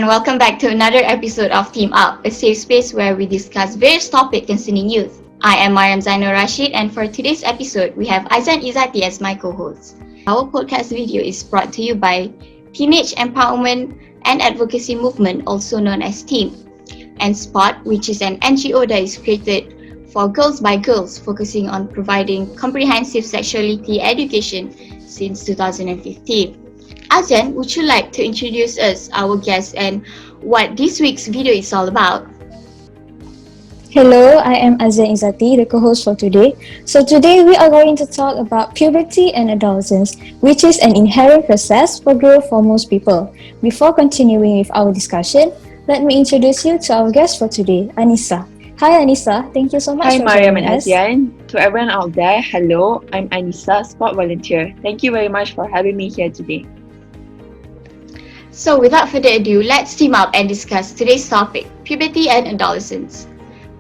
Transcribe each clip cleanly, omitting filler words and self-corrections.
and welcome back to another episode of Team Up, a safe space where we discuss various topics concerning youth. I am Mariam Zainur Rashid, and for today's episode, we have Aizan Izzati as my co-host. Our podcast video is brought to you by Teenage Empowerment and Advocacy Movement, also known as TEAM, and SPOT, which is an NGO that is created for girls by girls, focusing on providing comprehensive sexuality education since 2015. Aizan, would you like to introduce us, our guest, and what this week's video is all about? Hello, I am Azan Izzati, the co-host for today. So today we are going to talk about puberty and adolescence, which is an inherent process for growth for most people. Before continuing with our discussion, let me introduce you to our guest for today, Anissa. Hi Anissa, thank you so much Hi for Mariam joining and us. Azian. To everyone out there, hello, I'm Anissa, sport volunteer. Thank you very much for having me here today. So without further ado, let's team up and discuss today's topic, puberty and adolescence.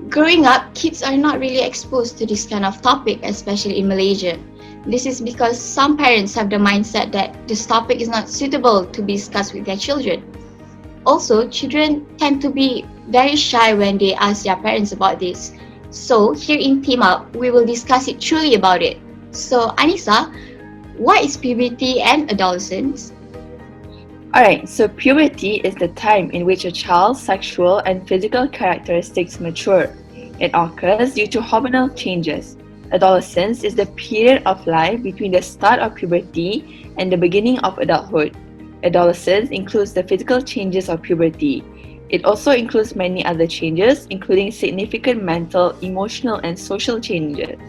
Growing up, kids are not really exposed to this kind of topic, especially in Malaysia. This is because some parents have the mindset that this topic is not suitable to be discussed with their children. Also, children tend to be very shy when they ask their parents about this. So here in Team Up, we will discuss it truly about it. So Anissa, what is puberty and adolescence? Alright, so puberty is the time in which a child's sexual and physical characteristics mature. It occurs due to hormonal changes. Adolescence is the period of life between the start of puberty and the beginning of adulthood. Adolescence includes the physical changes of puberty. It also includes many other changes, including significant mental, emotional, and social changes.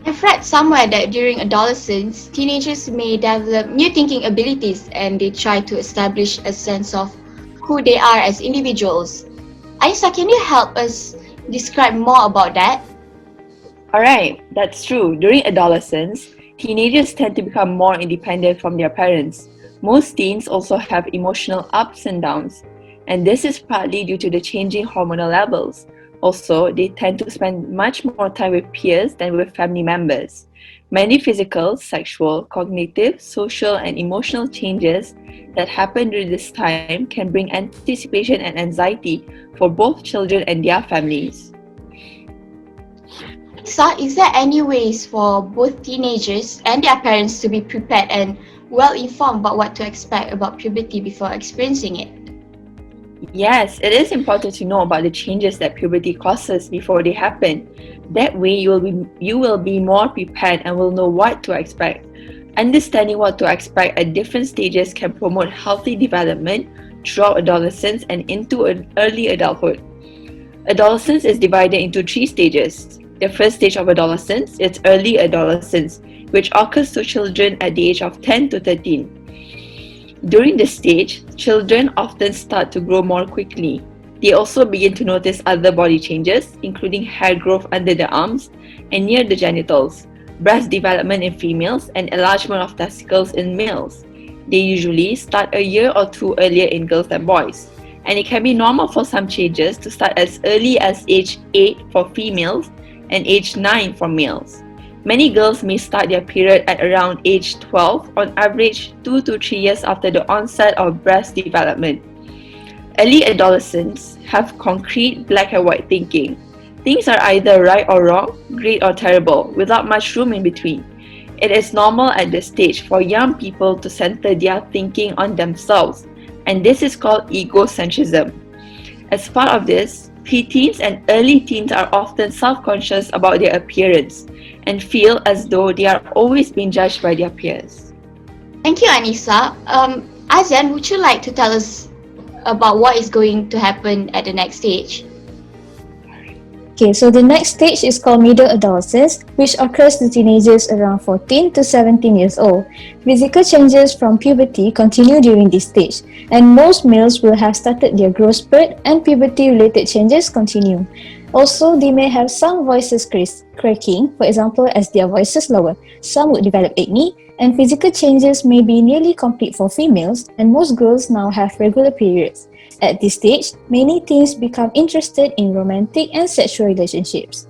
I've read somewhere that during adolescence, teenagers may develop new thinking abilities and they try to establish a sense of who they are as individuals. Aisa, can you help us describe more about that? Alright, that's true. During adolescence, teenagers tend to become more independent from their parents. Most teens also have emotional ups and downs, and this is partly due to the changing hormonal levels. Also, they tend to spend much more time with peers than with family members. Many physical, sexual, cognitive, social, and emotional changes that happen during this time can bring anticipation and anxiety for both children and their families. Aisa, is there any ways for both teenagers and their parents to be prepared and well informed about what to expect about puberty before experiencing it? Yes, it is important to know about the changes that puberty causes before they happen. That way, you will be more prepared and will know what to expect. Understanding what to expect at different stages can promote healthy development throughout adolescence and into early adulthood. Adolescence is divided into 3 stages. The first stage of adolescence is early adolescence, which occurs to children at the age of 10 to 13. During this stage, children often start to grow more quickly. They also begin to notice other body changes, including hair growth under the arms and near the genitals, breast development in females, and enlargement of testicles in males. They usually start a year or 2 earlier in girls than boys, and it can be normal for some changes to start as early as age 8 for females and age 9 for males. Many girls may start their period at around age 12, on average 2 to 3 years after the onset of breast development. Early adolescents have concrete black and white thinking. Things are either right or wrong, great or terrible, without much room in between. It is normal at this stage for young people to center their thinking on themselves, and this is called egocentrism. As part of this, preteens and early teens are often self-conscious about their appearance and feel as though they are always being judged by their peers. Thank you, Anissa. Aizan, would you like to tell us about what is going to happen at the next stage? Okay, so the next stage is called middle adolescence, which occurs to teenagers around 14 to 17 years old. Physical changes from puberty continue during this stage, and most males will have started their growth spurt and puberty-related changes continue. Also, they may have some voices cracking, for example, as their voices lower. Some would develop acne, and physical changes may be nearly complete for females, and most girls now have regular periods. At this stage, many teens become interested in romantic and sexual relationships.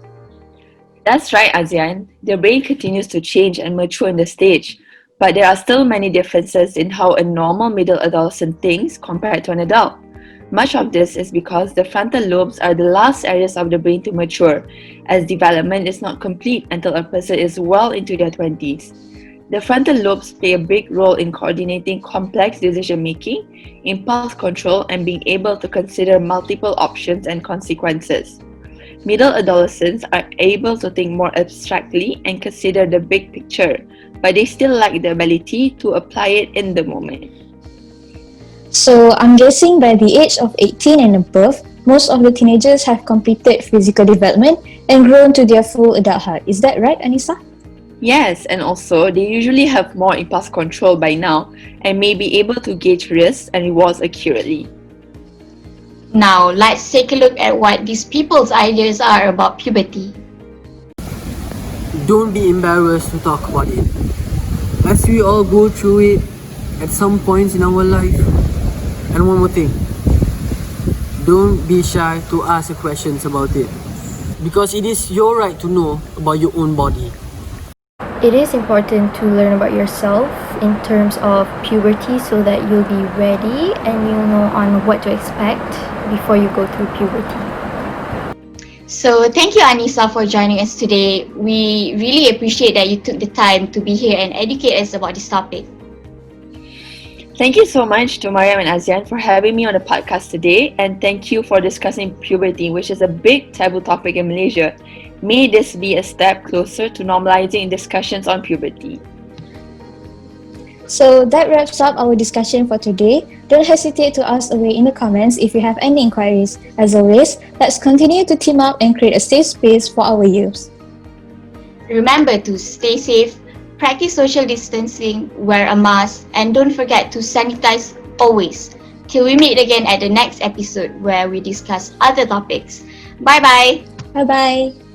That's right, Azian. Their brain continues to change and mature in the stage. But there are still many differences in how a normal middle adolescent thinks compared to an adult. Much of this is because the frontal lobes are the last areas of the brain to mature, as development is not complete until a person is well into their 20s. The frontal lobes play a big role in coordinating complex decision making, impulse control, and being able to consider multiple options and consequences. Middle adolescents are able to think more abstractly and consider the big picture, but they still lack the ability to apply it in the moment. So I'm guessing by the age of 18 and above, most of the teenagers have completed physical development and grown to their full adulthood. Is that right, Anissa? Yes, and also they usually have more impulse control by now and may be able to gauge risks and rewards accurately. Now, let's take a look at what these people's ideas are about puberty. Don't be embarrassed to talk about it, as we all go through it at some points in our life. And one more thing, don't be shy to ask questions about it, because it is your right to know about your own body. It is important to learn about yourself in terms of puberty so that you'll be ready and you'll know on what to expect before you go through puberty. So, thank you, Anissa, for joining us today. We really appreciate that you took the time to be here and educate us about this topic. Thank you so much to Mariam and Azian for having me on the podcast today, and thank you for discussing puberty, which is a big taboo topic in Malaysia. May this be a step closer to normalizing discussions on puberty. So that wraps up our discussion for today. Don't hesitate to ask away in the comments if you have any inquiries. As always, let's continue to team up and create a safe space for our youth. Remember to stay safe, practice social distancing, wear a mask, and don't forget to sanitize always. Till we meet again at the next episode where we discuss other topics. Bye bye! Bye bye!